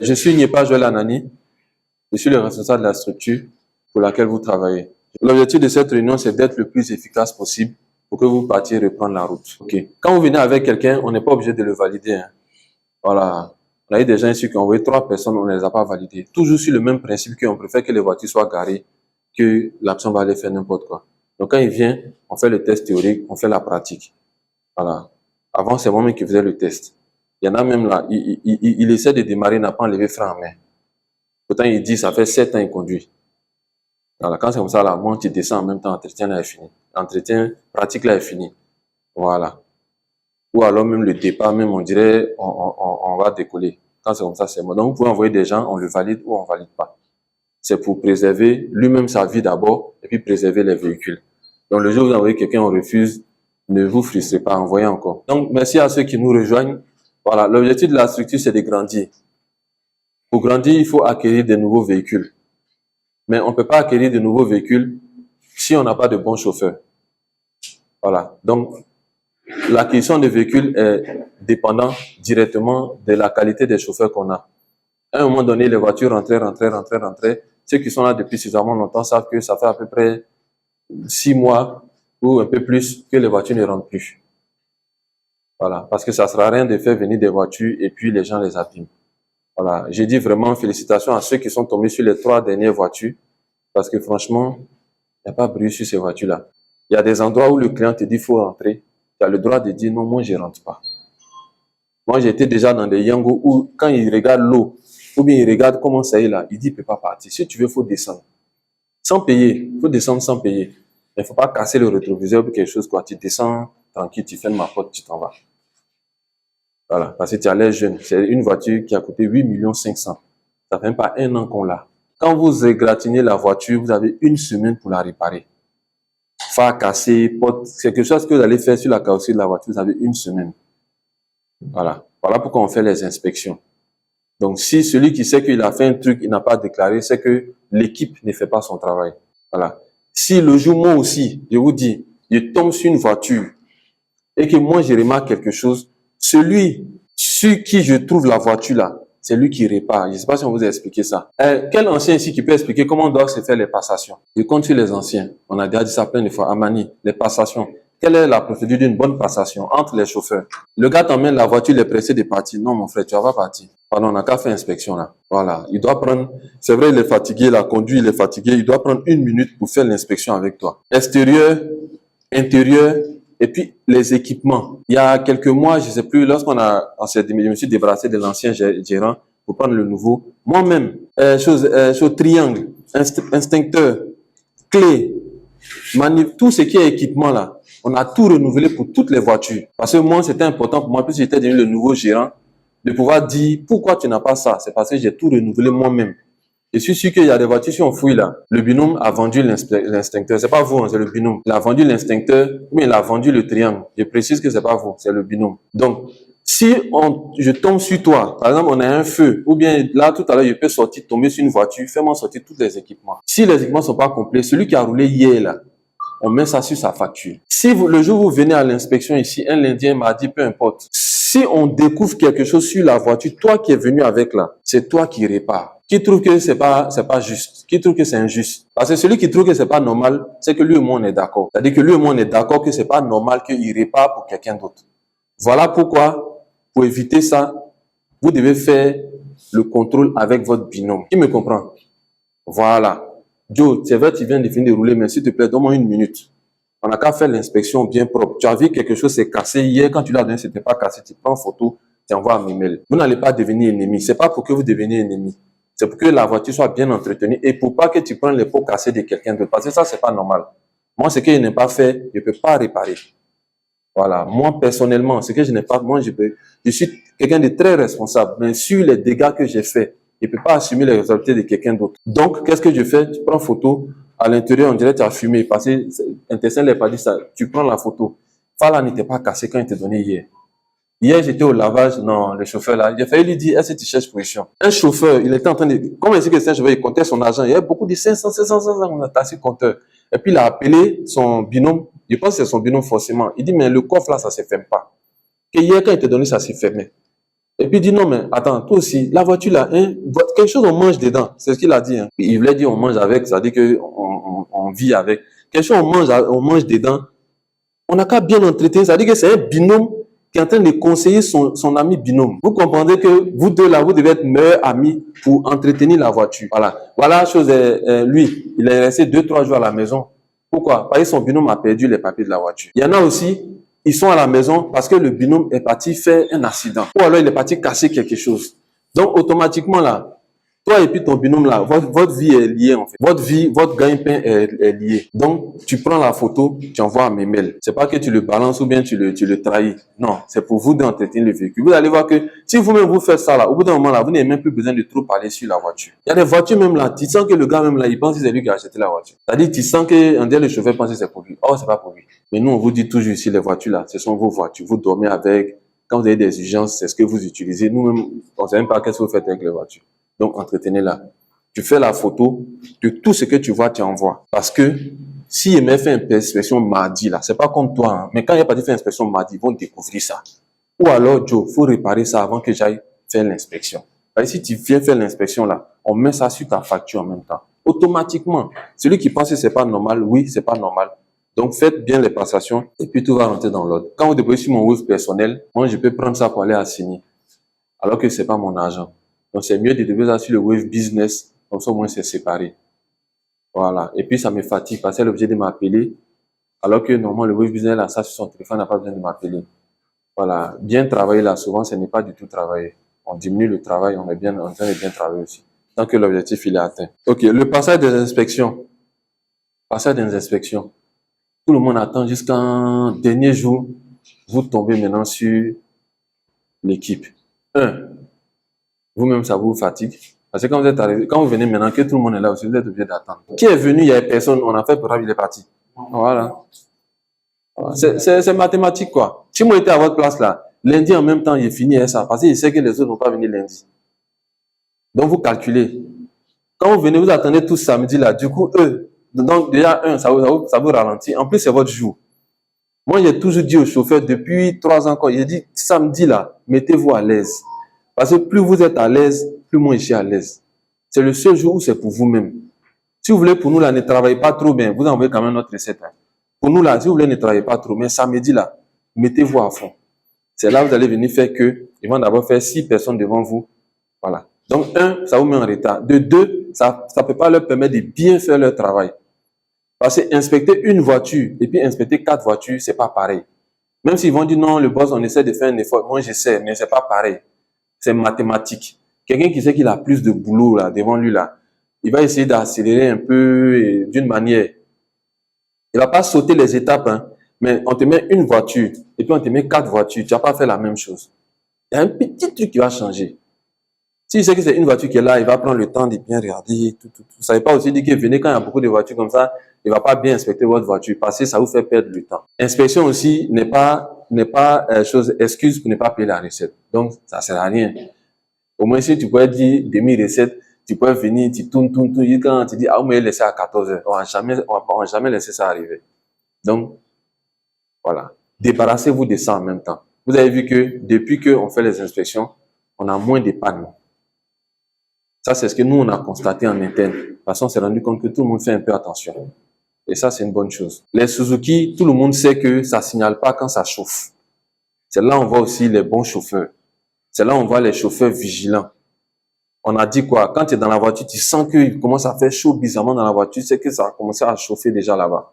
Je suis Nyepa Joël Anani, je suis le responsable de la structure pour laquelle vous travaillez. L'objectif de cette réunion, c'est d'être le plus efficace possible pour que vous partiez reprendre la route. Okay. Quand vous venez avec quelqu'un, on n'est pas obligé de le valider. Hein. Voilà. On a eu des gens ici qui ont envoyé 3 personnes, on ne les a pas validées. Toujours sur le même principe qu'on préfère que les voitures soient garées, que l'absent va aller faire n'importe quoi. Donc quand il vient, on fait le test théorique, on fait la pratique. Voilà. Avant, c'est moi-même qui faisais le test. Il y en a même là, il essaie de démarrer, n'a pas enlevé frein en main. Pourtant, il dit, ça fait 7 ans qu'il conduit. Voilà, quand c'est comme ça, là, moi, tu descends en même temps, l'entretien là est fini. L'entretien pratique là est fini. Voilà. Ou alors même le départ, même on dirait, on va décoller. Quand c'est comme ça, c'est bon. Donc, vous pouvez envoyer des gens, on le valide ou on valide pas. C'est pour préserver lui-même sa vie d'abord, et puis préserver les véhicules. Donc, le jour où vous envoyez quelqu'un, on refuse, ne vous frustrez pas, envoyez encore. Donc, merci à ceux qui nous rejoignent. Voilà, l'objectif de la structure, c'est de grandir. Pour grandir, il faut acquérir de nouveaux véhicules. Mais on ne peut pas acquérir de nouveaux véhicules si on n'a pas de bons chauffeurs. Voilà. Donc, l'acquisition de véhicules est dépendante directement de la qualité des chauffeurs qu'on a. À un moment donné, les voitures rentraient. Ceux qui sont là depuis suffisamment longtemps savent que ça fait à peu près 6 mois ou un peu plus que les voitures ne rentrent plus. Voilà. Parce que ça ne sert à rien de faire venir des voitures et puis les gens les abîment. Voilà. J'ai dit vraiment félicitations à ceux qui sont tombés sur les 3 dernières voitures. Parce que franchement, il n'y a pas de bruit sur ces voitures-là. Il y a des endroits où le client te dit qu'il faut rentrer. Tu as le droit de dire non, moi je ne rentre pas. Moi j'étais déjà dans des Yango où quand il regarde l'eau, ou bien il regarde comment ça est là, il dit il ne peut pas partir. Si tu veux, il faut descendre. Sans payer. Il faut descendre sans payer. Il ne faut pas casser le rétroviseur ou quelque chose, quoi. Tu descends tranquille, tu fermes ma porte, tu t'en vas. Voilà. Parce que tu as l'air jeune. C'est une voiture qui a coûté 8 500 000. Ça ne fait même pas 1 an qu'on l'a. Quand vous égratignez la voiture, vous avez 1 semaine pour la réparer. Phare cassé, porte, c'est quelque chose que vous allez faire sur la carrosserie de la voiture, vous avez 1 semaine. Voilà. Voilà pourquoi on fait les inspections. Donc, si celui qui sait qu'il a fait un truc, il n'a pas déclaré, c'est que l'équipe ne fait pas son travail. Voilà. Si le jour, moi aussi, je vous dis, je tombe sur une voiture et que moi, je remarque quelque chose, celui sur qui je trouve la voiture là, c'est lui qui répare. Je ne sais pas si on vous a expliqué ça. Quel ancien ici qui peut expliquer comment doivent se faire les passations? Je compte sur les anciens. On a déjà dit ça plein de fois. Amani, les passations. Quelle est la procédure d'une bonne passation entre les chauffeurs? Le gars t'emmène la voiture, il est pressé de partir. Non, mon frère, tu vas pas partir. Pardon, on n'a qu'à faire inspection là. Voilà. Il doit prendre, c'est vrai, il est fatigué, la conduite, il est fatigué. Il doit prendre 1 minute pour faire l'inspection avec toi. Extérieur, intérieur, et puis les équipements. Il y a quelques mois, je ne sais plus, lorsqu'on a, je me suis débarrassé de l'ancien gérant pour prendre le nouveau. Moi-même, triangle, instincteur, clé, tout ce qui est équipement là, on a tout renouvelé pour toutes les voitures. Parce que moi, c'était important pour moi, puisque j'étais devenu le nouveau gérant, de pouvoir dire pourquoi tu n'as pas ça. C'est parce que j'ai tout renouvelé moi-même. Je suis sûr qu'il y a des voitures qui ont fouillé là. Le binôme a vendu l'instincteur. C'est pas vous, hein, c'est le binôme. Il a vendu l'instincteur, mais il a vendu le triangle. Je précise que c'est pas vous, c'est le binôme. Donc, si je tombe sur toi, par exemple, on a un feu, ou bien là, tout à l'heure, je peux sortir, tomber sur une voiture, fais-moi sortir tous les équipements. Si les équipements sont pas complets, celui qui a roulé hier là, on met ça sur sa facture. Si le jour où vous venez à l'inspection ici, un lundi, un mardi, peu importe, si on découvre quelque chose sur la voiture, toi qui es venu avec là, c'est toi qui répare. Qui trouve que c'est pas juste, qui trouve que c'est injuste. Parce que celui qui trouve que c'est pas normal, c'est que lui et moi on est d'accord. C'est-à-dire que lui et moi on est d'accord que c'est pas normal qu'il répare pour quelqu'un d'autre. Voilà pourquoi, pour éviter ça, vous devez faire le contrôle avec votre binôme. Qui me comprend? Voilà. Joe, c'est vrai, tu viens de finir de rouler, mais s'il te plaît, donne-moi 1 minute. On n'a qu'à faire l'inspection bien propre. Tu as vu quelque chose s'est cassé hier, quand tu l'as donné, c'était pas cassé, tu prends photo, tu envoies un email. Vous n'allez pas devenir ennemi. C'est pas pour que vous deveniez ennemi. C'est pour que la voiture soit bien entretenue et pour pas que tu prennes les pots cassés de quelqu'un d'autre. Parce que ça, c'est pas normal. Moi, ce que je n'ai pas fait, je peux pas réparer. Voilà. Moi, personnellement, ce que je n'ai pas, je suis quelqu'un de très responsable. Mais sur les dégâts que j'ai faits, je ne peux pas assumer les responsabilités de quelqu'un d'autre. Donc, qu'est-ce que je fais? Tu prends photo. À l'intérieur, on dirait que tu as fumé. Parce que l'intestin ne l'a pas dit ça. Tu prends la photo. Fala n'était pas cassé quand il t'a donné hier. Hier, j'étais au lavage. Non, le chauffeur là, il a failli lui dire, est-ce que tu cherches position? Un chauffeur, il était en train de, comme il dit que c'est un chauffeur, il comptait son argent. Il y avait beaucoup de 500, on a tassé le compteur. Et puis, il a appelé son binôme. Je pense que c'est son binôme forcément. Il dit, mais le coffre là, ça ne se ferme pas. Et hier, quand il t'a donné, ça s'est fermé. Et puis il dit non, mais attends, toi aussi, la voiture là, hein, quelque chose on mange dedans. C'est ce qu'il a dit. Hein. Il voulait dire on mange avec, ça veut dire qu'on vit avec. Quelque chose on mange dedans. On n'a qu'à bien entretenir. Ça veut dire que c'est un binôme qui est en train de conseiller son ami binôme. Vous comprenez que vous deux là, vous devez être meilleurs amis pour entretenir la voiture. Voilà. Voilà la chose. Lui, il est resté 2-3 jours à la maison. Pourquoi? Parce que son binôme a perdu les papiers de la voiture. Il y en a aussi, ils sont à la maison parce que le binôme est parti faire un accident. Ou alors il est parti casser quelque chose. Donc automatiquement là, toi et puis ton binôme là, votre vie est liée en fait. Votre vie, votre gagne-pain est lié. Donc tu prends la photo, tu envoies à mes mails. C'est pas que tu le balances ou bien tu le trahis. Non, c'est pour vous d'entretenir le véhicule. Vous allez voir que si vous-même vous faites ça là, au bout d'un moment là, vous n'avez même plus besoin de trop parler sur la voiture. Il y a des voitures même là, tu sens que le gars même là, il pense que c'est lui qui a acheté la voiture. C'est-à-dire tu sens que le chauffeur pense que c'est pour lui. Oh, c'est pas pour lui. Mais nous on vous dit toujours ici, les voitures là, ce sont vos voitures. Vous dormez avec. Quand vous avez des urgences, c'est ce que vous utilisez. Nous-mêmes, on ne sait même pas qu'est-ce que vous faites avec les voitures. Donc, entretenez-la. Tu fais la photo de tout ce que tu vois, tu envoies. Parce que si il m'a fait une inspection mardi, là, c'est pas comme toi, hein, mais quand il a pas fait inspection mardi, ils vont découvrir ça. Ou alors, Joe, faut réparer ça avant que j'aille faire l'inspection. Si tu viens faire l'inspection, là, on met ça sur ta facture en même temps. Automatiquement. Celui qui pense que c'est pas normal, oui, c'est pas normal. Donc, faites bien les passations et puis tout va rentrer dans l'ordre. Quand vous déposez sur mon Wave personnel, moi, je peux prendre ça pour aller assigner. Alors que c'est pas mon argent. Donc, c'est mieux de déposer ça sur le Wave Business. Comme ça, au moins, c'est séparé. Voilà. Et puis, ça me fatigue parce qu'elle est obligée de m'appeler. Alors que, normalement, le Wave Business, là, ça, sur son téléphone, n'a pas besoin de m'appeler. Voilà. Bien travailler, là, souvent, ce n'est pas du tout travailler. On diminue le travail, on est en train de bien travailler aussi. Tant que l'objectif, il est atteint. OK. Le passage des inspections. Passage des inspections. Tout le monde attend jusqu'en dernier jour. Vous tombez maintenant sur l'équipe. Vous-même, ça vous fatigue. Parce que quand vous êtes arrivé, quand vous venez maintenant, que tout le monde est là aussi, vous êtes obligé d'attendre. Qui est venu, il y a personne, on a fait pour il est parti. Voilà. C'est mathématique, quoi. Si moi j'étais à votre place là, lundi en même temps, il est fini et ça. Parce qu'il sait que les autres ne vont pas venir lundi. Donc vous calculez. Quand vous venez, vous attendez tout samedi là. Du coup, donc déjà, ça vous ralentit. En plus, c'est votre jour. Moi, j'ai toujours dit au chauffeur depuis 3 ans, j'ai dit samedi là, mettez-vous à l'aise. Parce que plus vous êtes à l'aise, plus moi je suis à l'aise. C'est le seul jour où c'est pour vous-même. Si vous voulez, pour nous là, ne travaillez pas trop bien. Vous envoyez quand même notre recette. Hein. Pour nous là, si vous voulez, ne travaillez pas trop. Mais samedi là, mettez-vous à fond. C'est là que vous allez venir faire que, ils vont d'abord faire 6 personnes devant vous. Voilà. Donc, 1, ça vous met en retard. De 2, ça ne peut pas leur permettre de bien faire leur travail. Parce que inspecter une voiture et puis inspecter 4 voitures, c'est pas pareil. Même s'ils vont dire non, le boss, on essaie de faire un effort. Moi, j'essaie, mais c'est pas pareil. C'est mathématique. Quelqu'un qui sait qu'il a plus de boulot là devant lui là, il va essayer d'accélérer un peu d'une manière. Il va pas sauter les étapes, hein, mais on te met une voiture et puis on te met 4 voitures. Tu vas pas faire la même chose. Il y a un petit truc qui va changer. S'il sait que c'est une voiture qui est là, il va prendre le temps de bien regarder, tout. Ça ne veut pas aussi dire que venez quand il y a beaucoup de voitures comme ça, il ne va pas bien inspecter votre voiture parce que ça vous fait perdre le temps. Inspection aussi n'est pas excuse pour ne pas payer la recette. Donc, ça ne sert à rien. Au moins, si tu pourrais dire demi-recette, tu pourrais venir, tu tournes, quand tu dis, ah, mais laisser à 14 heures. On va jamais laisser ça arriver. Donc, voilà. Débarrassez-vous de ça en même temps. Vous avez vu que depuis qu'on fait les inspections, on a moins de pannes. Ça, c'est ce que nous, on a constaté en interne. De toute façon, on s'est rendu compte que tout le monde fait un peu attention. Et ça, c'est une bonne chose. Les Suzuki, tout le monde sait que ça ne signale pas quand ça chauffe. C'est là où on voit aussi les bons chauffeurs. C'est là où on voit les chauffeurs vigilants. On a dit quoi? Quand tu es dans la voiture, tu sens qu'il commence à faire chaud bizarrement dans la voiture, c'est que ça a commencé à chauffer déjà là-bas.